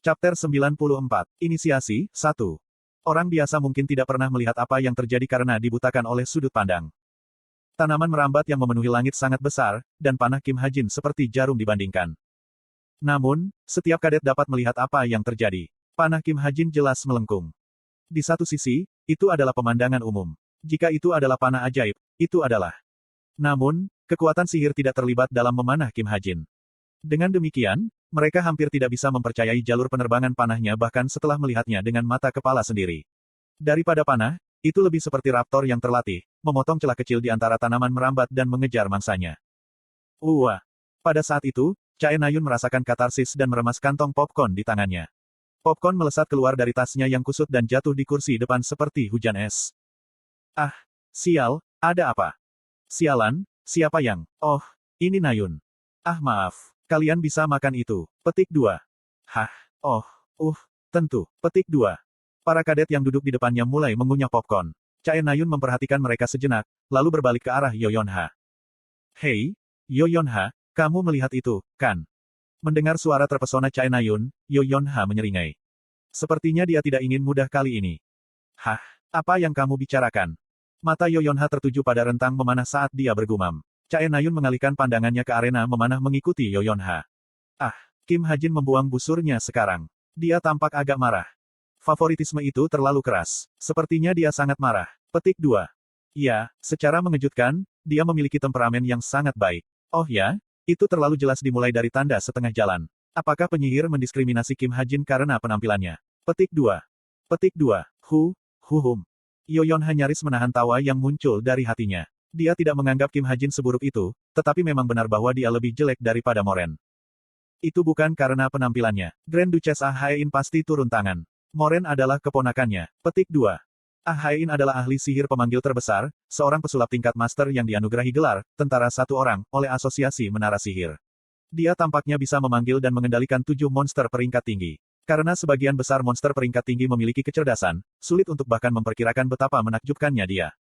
Chapter 94. Inisiasi, 1. Orang biasa mungkin tidak pernah melihat apa yang terjadi karena dibutakan oleh sudut pandang. Tanaman merambat yang memenuhi langit sangat besar, dan panah Kim Hajin seperti jarum dibandingkan. Namun, setiap kadet dapat melihat apa yang terjadi. Panah Kim Hajin jelas melengkung. Di satu sisi, itu adalah pemandangan umum. Jika itu adalah panah ajaib, itu adalah. Namun, kekuatan sihir tidak terlibat dalam memanah Kim Hajin. Dengan demikian, mereka hampir tidak bisa mempercayai jalur penerbangan panahnya bahkan setelah melihatnya dengan mata kepala sendiri. Daripada panah, itu lebih seperti raptor yang terlatih, memotong celah kecil di antara tanaman merambat dan mengejar mangsanya. Wah! Pada saat itu, Chae Nayun merasakan katarsis dan meremas kantong popcorn di tangannya. Popcorn melesat keluar dari tasnya yang kusut dan jatuh di kursi depan seperti hujan es. Ah! Sial, ada apa? Sialan, siapa yang... Oh, ini Nayun. Ah maaf. Kalian bisa makan itu. Petik 2. Hah, oh, tentu. Petik 2. Para kadet yang duduk di depannya mulai mengunyah popcorn. Chae Nayun memperhatikan mereka sejenak, lalu berbalik ke arah Yoyonha. Hei, Yoyonha, kamu melihat itu, kan? Mendengar suara terpesona Chae Nayun, Yoyonha menyeringai. Sepertinya dia tidak ingin mudah kali ini. Hah, apa yang kamu bicarakan? Mata Yoyonha tertuju pada rentang memanah saat dia bergumam. Chae Nayun mengalihkan pandangannya ke arena memanah mengikuti Yoyonha. Ah, Kim Hajin membuang busurnya sekarang. Dia tampak agak marah. Favoritisme itu terlalu keras. Sepertinya dia sangat marah. Petik 2. Ya, secara mengejutkan, dia memiliki temperamen yang sangat baik. Oh ya, itu terlalu jelas dimulai dari tanda setengah jalan. Apakah penyihir mendiskriminasi Kim Hajin karena penampilannya? Petik 2. Petik 2. Yoyonha nyaris menahan tawa yang muncul dari hatinya. Dia tidak menganggap Kim Hajin seburuk itu, tetapi memang benar bahwa dia lebih jelek daripada Moren. Itu bukan karena penampilannya. Grand Duchess Ah Haein pasti turun tangan. Moren adalah keponakannya. Petik 2. Ah Haein adalah ahli sihir pemanggil terbesar, seorang pesulap tingkat master yang dianugerahi gelar, tentara satu orang, oleh Asosiasi Menara Sihir. Dia tampaknya bisa memanggil dan mengendalikan 7 monster peringkat tinggi. Karena sebagian besar monster peringkat tinggi memiliki kecerdasan, sulit untuk bahkan memperkirakan betapa menakjubkannya dia.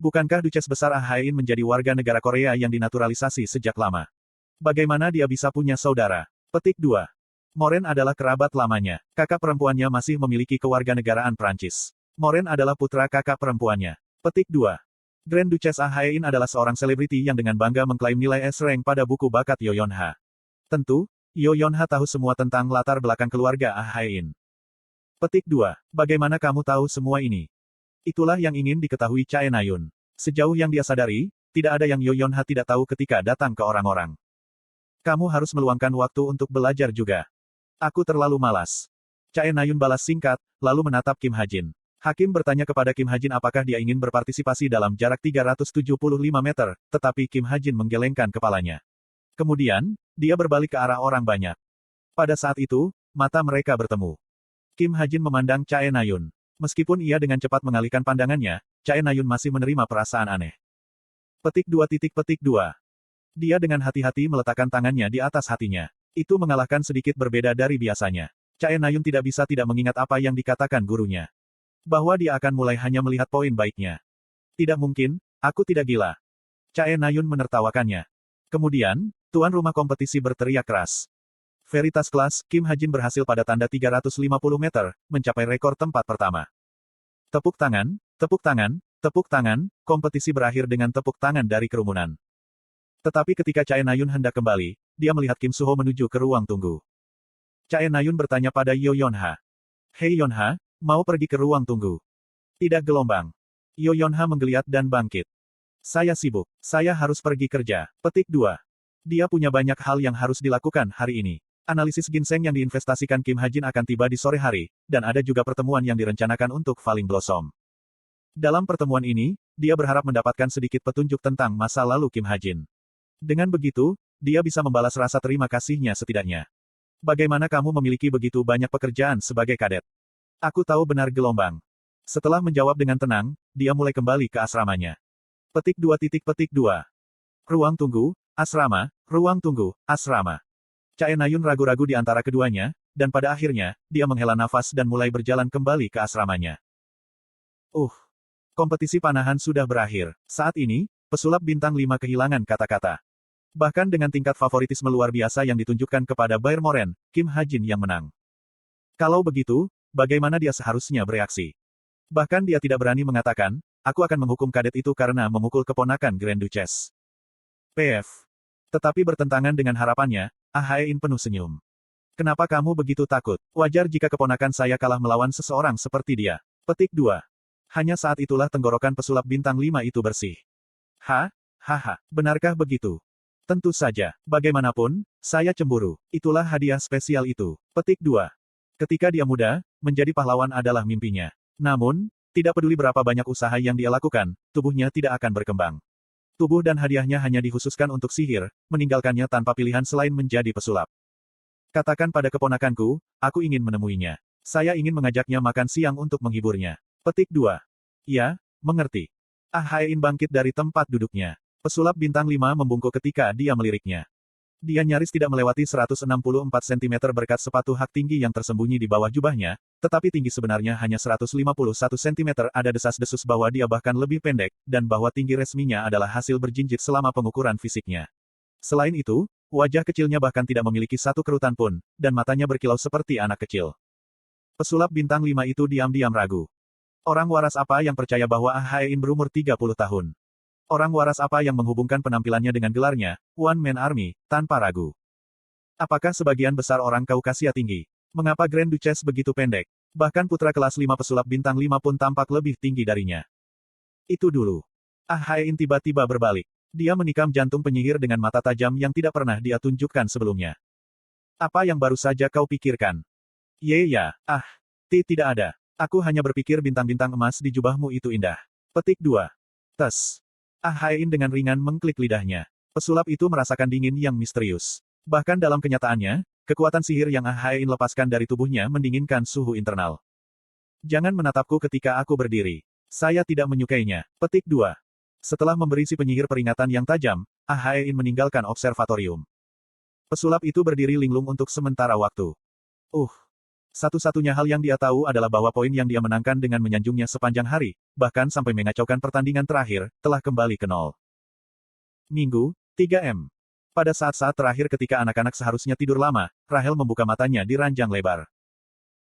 Bukankah Duchess Besar Ah Haein menjadi warga negara Korea yang dinaturalisasi sejak lama? Bagaimana dia bisa punya saudara? Petik 2. Moren adalah kerabat lamanya. Kakak perempuannya masih memiliki kewarganegaraan Prancis. Moren adalah putra kakak perempuannya. Petik 2. Grand Duchess Ah Haein adalah seorang selebriti yang dengan bangga mengklaim nilai S-rank pada buku bakat Yoyonha. Tentu, Yoyonha tahu semua tentang latar belakang keluarga Ah Haein. Petik 2. Bagaimana kamu tahu semua ini? Itulah yang ingin diketahui Chae Nayun. Sejauh yang dia sadari, tidak ada yang Yoyonha tidak tahu ketika datang ke orang-orang. Kamu harus meluangkan waktu untuk belajar juga. Aku terlalu malas. Chae Nayun balas singkat, lalu menatap Kim Hajin. Hakim bertanya kepada Kim Hajin apakah dia ingin berpartisipasi dalam jarak 375 meter, tetapi Kim Hajin menggelengkan kepalanya. Kemudian, dia berbalik ke arah orang banyak. Pada saat itu, mata mereka bertemu. Kim Hajin memandang Chae Nayun. Meskipun ia dengan cepat mengalihkan pandangannya, Chae Nayun masih menerima perasaan aneh. Petik 2. Dia dengan hati-hati meletakkan tangannya di atas hatinya. Itu mengalahkan sedikit berbeda dari biasanya. Chae Nayun tidak bisa tidak mengingat apa yang dikatakan gurunya. Bahwa dia akan mulai hanya melihat poin baiknya. Tidak mungkin, aku tidak gila. Chae Nayun menertawakannya. Kemudian, tuan rumah kompetisi berteriak keras. Veritas kelas, Kim Hajin berhasil pada tanda 350 meter, mencapai rekor tempat pertama. Tepuk tangan, kompetisi berakhir dengan tepuk tangan dari kerumunan. Tetapi ketika Chae Nayun hendak kembali, dia melihat Kim Suho menuju ke ruang tunggu. Chae Nayun bertanya pada Yoyonha. Hei Yonha, mau pergi ke ruang tunggu? Tidak gelombang. Yoyonha menggeliat dan bangkit. Saya sibuk, saya harus pergi kerja. Petik 2. Dia punya banyak hal yang harus dilakukan hari ini. Analisis ginseng yang diinvestasikan Kim Hajin akan tiba di sore hari, dan ada juga pertemuan yang direncanakan untuk Falling Blossom. Dalam pertemuan ini, dia berharap mendapatkan sedikit petunjuk tentang masa lalu Kim Hajin. Dengan begitu, dia bisa membalas rasa terima kasihnya setidaknya. Bagaimana kamu memiliki begitu banyak pekerjaan sebagai kadet? Aku tahu benar gelombang. Setelah menjawab dengan tenang, dia mulai kembali ke asramanya. Petik 2. Ruang tunggu, asrama, ruang tunggu, asrama. Chae Nayun ragu-ragu di antara keduanya, dan pada akhirnya, dia menghela nafas dan mulai berjalan kembali ke asramanya. Kompetisi panahan sudah berakhir. Saat ini, pesulap bintang 5 kehilangan kata-kata. Bahkan dengan tingkat favoritisme luar biasa yang ditunjukkan kepada Baer Moren, Kim Hajin yang menang. Kalau begitu, bagaimana dia seharusnya bereaksi? Bahkan dia tidak berani mengatakan, aku akan menghukum kadet itu karena memukul keponakan Grand Duchess. PF. Tetapi bertentangan dengan harapannya, Ah Hae-in penuh senyum. Kenapa kamu begitu takut? Wajar jika keponakan saya kalah melawan seseorang seperti dia. Petik 2. Hanya saat itulah tenggorokan pesulap bintang 5 itu bersih. Haha, benarkah begitu? Tentu saja, bagaimanapun, saya cemburu. Itulah hadiah spesial itu. Petik 2. Ketika dia muda, menjadi pahlawan adalah mimpinya. Namun, tidak peduli berapa banyak usaha yang dia lakukan, tubuhnya tidak akan berkembang. Tubuh dan hadiahnya hanya dikhususkan untuk sihir, meninggalkannya tanpa pilihan selain menjadi pesulap. Katakan pada keponakanku, aku ingin menemuinya. Saya ingin mengajaknya makan siang untuk menghiburnya. Petik 2. Ya, mengerti. Ah Hae-in bangkit dari tempat duduknya. Pesulap bintang 5 membungkuk ketika dia meliriknya. Dia nyaris tidak melewati 164 cm berkat sepatu hak tinggi yang tersembunyi di bawah jubahnya, tetapi tinggi sebenarnya hanya 151 cm. Ada desas-desus bahwa dia bahkan lebih pendek, dan bahwa tinggi resminya adalah hasil berjinjit selama pengukuran fisiknya. Selain itu, wajah kecilnya bahkan tidak memiliki satu kerutan pun, dan matanya berkilau seperti anak kecil. Pesulap bintang 5 itu diam-diam ragu. Orang waras apa yang percaya bahwa Ah Hae-in berumur 30 tahun? Orang waras apa yang menghubungkan penampilannya dengan gelarnya, One Man Army, tanpa ragu? Apakah sebagian besar orang Kaukasia tinggi? Mengapa Grand Duchess begitu pendek? Bahkan putra kelas 5 pesulap bintang 5 pun tampak lebih tinggi darinya. Itu dulu. Ah Hae-in tiba-tiba berbalik. Dia menikam jantung penyihir dengan mata tajam yang tidak pernah dia tunjukkan sebelumnya. Apa yang baru saja kau pikirkan? Ya, tidak ada. Aku hanya berpikir bintang-bintang emas di jubahmu itu indah. Petik 2. Tes. Ah Hae-in dengan ringan mengklik lidahnya. Pesulap itu merasakan dingin yang misterius. Bahkan dalam kenyataannya, kekuatan sihir yang Ah Hae-in lepaskan dari tubuhnya mendinginkan suhu internal. Jangan menatapku ketika aku berdiri. Saya tidak menyukainya. Petik 2. Setelah memberi si penyihir peringatan yang tajam, Ah Hae-in meninggalkan observatorium. Pesulap itu berdiri linglung untuk sementara waktu. Satu-satunya hal yang dia tahu adalah bahwa poin yang dia menangkan dengan menyanjungnya sepanjang hari, bahkan sampai mengacaukan pertandingan terakhir, telah kembali ke nol. Minggu, 3 M. Pada saat-saat terakhir ketika anak-anak seharusnya tidur lama, Rahel membuka matanya di ranjang lebar.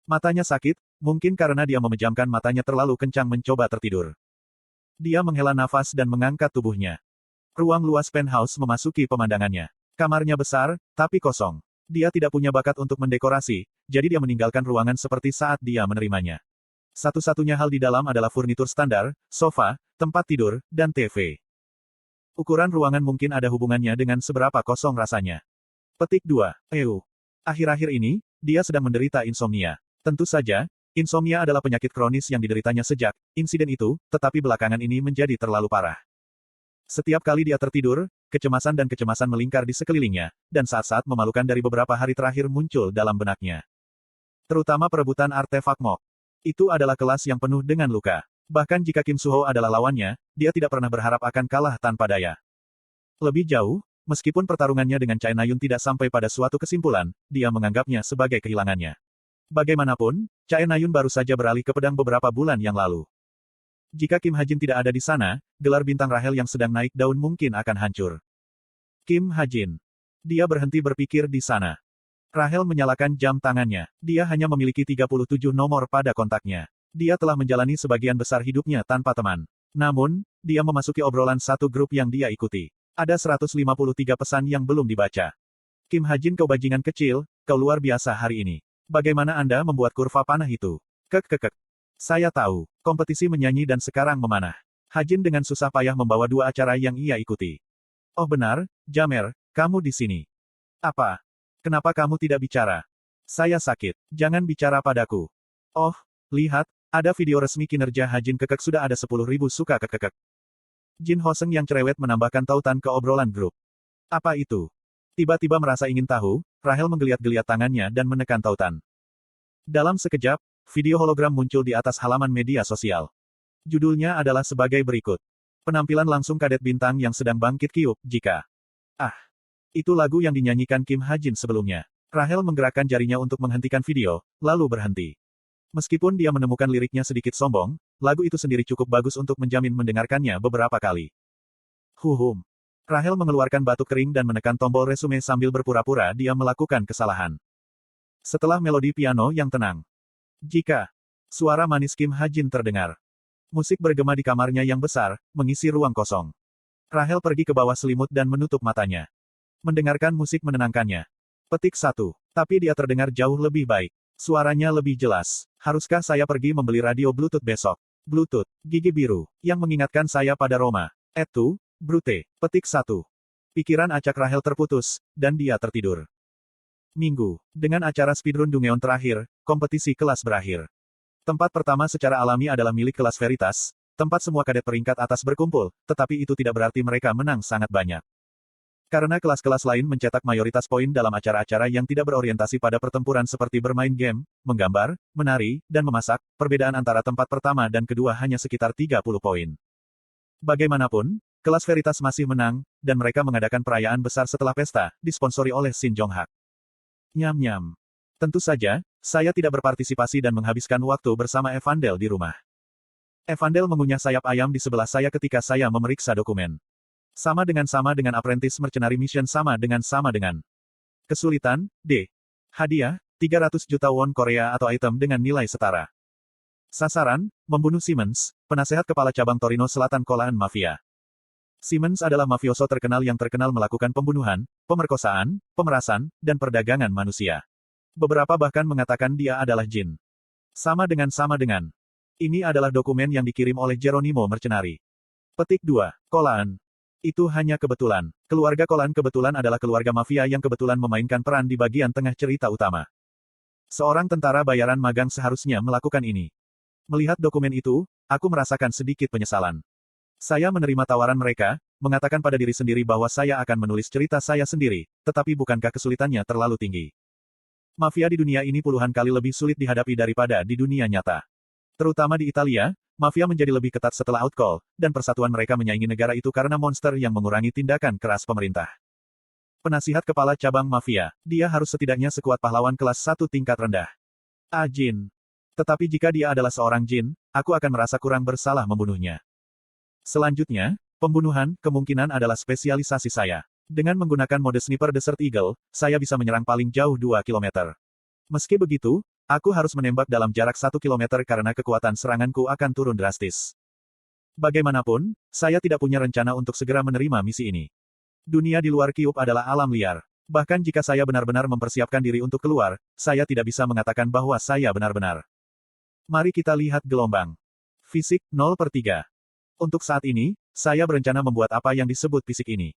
Matanya sakit, mungkin karena dia memejamkan matanya terlalu kencang mencoba tertidur. Dia menghela nafas dan mengangkat tubuhnya. Ruang luas penthouse memasuki pemandangannya. Kamarnya besar, tapi kosong. Dia tidak punya bakat untuk mendekorasi, jadi dia meninggalkan ruangan seperti saat dia menerimanya. Satu-satunya hal di dalam adalah furnitur standar, sofa, tempat tidur, dan TV. Ukuran ruangan mungkin ada hubungannya dengan seberapa kosong rasanya. Petik 2. Akhir-akhir ini, dia sedang menderita insomnia. Tentu saja, insomnia adalah penyakit kronis yang dideritanya sejak insiden itu, tetapi belakangan ini menjadi terlalu parah. Setiap kali dia tertidur, kecemasan dan kecemasan melingkar di sekelilingnya, dan saat-saat memalukan dari beberapa hari terakhir muncul dalam benaknya. Terutama perebutan artefak Mok. Itu adalah kelas yang penuh dengan luka. Bahkan jika Kim Suho adalah lawannya, dia tidak pernah berharap akan kalah tanpa daya. Lebih jauh, meskipun pertarungannya dengan Chae Na-yun tidak sampai pada suatu kesimpulan, dia menganggapnya sebagai kehilangannya. Bagaimanapun, Chae Na-yun baru saja beralih ke pedang beberapa bulan yang lalu. Jika Kim Ha-jin tidak ada di sana, gelar bintang Rahel yang sedang naik daun mungkin akan hancur. Kim Ha-jin. Dia berhenti berpikir di sana. Rahel menyalakan jam tangannya. Dia hanya memiliki 37 nomor pada kontaknya. Dia telah menjalani sebagian besar hidupnya tanpa teman. Namun, dia memasuki obrolan satu grup yang dia ikuti. Ada 153 pesan yang belum dibaca. Kim Ha-jin, kau bajingan kecil, kau luar biasa hari ini. Bagaimana Anda membuat kurva panah itu? Saya tahu, kompetisi menyanyi dan sekarang memanah. Ha-jin dengan susah payah membawa dua acara yang ia ikuti. Oh benar, Jamer, kamu di sini. Apa? Kenapa kamu tidak bicara? Saya sakit. Jangan bicara padaku. Oh, lihat, ada video resmi kinerja Ha-jin kekek sudah ada 10.000 suka kekek. Jin Hoseng yang cerewet menambahkan tautan ke obrolan grup. Apa itu? Tiba-tiba merasa ingin tahu, Rahel menggeliat-geliat tangannya dan menekan tautan. Dalam sekejap, video hologram muncul di atas halaman media sosial. Judulnya adalah sebagai berikut. Penampilan langsung kadet bintang yang sedang bangkit kiup, jika. Itu lagu yang dinyanyikan Kim Ha-jin sebelumnya. Rahel menggerakkan jarinya untuk menghentikan video, lalu berhenti. Meskipun dia menemukan liriknya sedikit sombong, lagu itu sendiri cukup bagus untuk menjamin mendengarkannya beberapa kali. Rahel mengeluarkan batuk kering dan menekan tombol resume sambil berpura-pura dia melakukan kesalahan. Setelah melodi piano yang tenang. Jika suara manis Kim Ha-jin terdengar. Musik bergema di kamarnya yang besar, mengisi ruang kosong. Rahel pergi ke bawah selimut dan menutup matanya. Mendengarkan musik menenangkannya. Petik 1. Tapi dia terdengar jauh lebih baik. Suaranya lebih jelas. Haruskah saya pergi membeli radio Bluetooth besok? Bluetooth, gigi biru, yang mengingatkan saya pada Roma. Itu, Brute. Petik 1. Pikiran acak Rahel terputus, dan dia tertidur. Minggu. Dengan acara speedrun Dungeon terakhir, kompetisi kelas berakhir. Tempat pertama secara alami adalah milik kelas Veritas, tempat semua kadet peringkat atas berkumpul, tetapi itu tidak berarti mereka menang sangat banyak. Karena kelas-kelas lain mencetak mayoritas poin dalam acara-acara yang tidak berorientasi pada pertempuran seperti bermain game, menggambar, menari, dan memasak, perbedaan antara tempat pertama dan kedua hanya sekitar 30 poin. Bagaimanapun, kelas Veritas masih menang, dan mereka mengadakan perayaan besar setelah pesta, disponsori oleh Shin Jong-hak. Nyam-nyam. Tentu saja, saya tidak berpartisipasi dan menghabiskan waktu bersama Evandel di rumah. Evandel mengunyah sayap ayam di sebelah saya ketika saya memeriksa dokumen. Sama dengan Apprentice Mercenary Mission sama dengan. Kesulitan, D. Hadiah, 300 juta won Korea atau item dengan nilai setara. Sasaran, membunuh Simmons, penasehat kepala cabang Torino Selatan Kolaan Mafia. Simmons adalah mafioso terkenal yang terkenal melakukan pembunuhan, pemerkosaan, pemerasan, dan perdagangan manusia. Beberapa bahkan mengatakan dia adalah jin. Sama dengan. Ini adalah dokumen yang dikirim oleh Geronimo Mercenary. Petik 2. Kolaan. Itu hanya kebetulan. Keluarga Kolaan kebetulan adalah keluarga mafia yang kebetulan memainkan peran di bagian tengah cerita utama. Seorang tentara bayaran magang seharusnya melakukan ini. Melihat dokumen itu, aku merasakan sedikit penyesalan. Saya menerima tawaran mereka, mengatakan pada diri sendiri bahwa saya akan menulis cerita saya sendiri, tetapi bukankah kesulitannya terlalu tinggi? Mafia di dunia ini puluhan kali lebih sulit dihadapi daripada di dunia nyata. Terutama di Italia, mafia menjadi lebih ketat setelah Outcall, dan persatuan mereka menyaingi negara itu karena monster yang mengurangi tindakan keras pemerintah. Penasihat kepala cabang mafia, dia harus setidaknya sekuat pahlawan kelas 1 tingkat rendah. Jin. Tetapi jika dia adalah seorang jin, aku akan merasa kurang bersalah membunuhnya. Selanjutnya, pembunuhan, kemungkinan adalah spesialisasi saya. Dengan menggunakan mode Sniper Desert Eagle, saya bisa menyerang paling jauh 2 km. Meski begitu, aku harus menembak dalam jarak 1 km karena kekuatan seranganku akan turun drastis. Bagaimanapun, saya tidak punya rencana untuk segera menerima misi ini. Dunia di luar Kyuup adalah alam liar. Bahkan jika saya benar-benar mempersiapkan diri untuk keluar, saya tidak bisa mengatakan bahwa saya benar-benar. Mari kita lihat gelombang. Fisik, 0/3. Untuk saat ini, saya berencana membuat apa yang disebut fisik ini.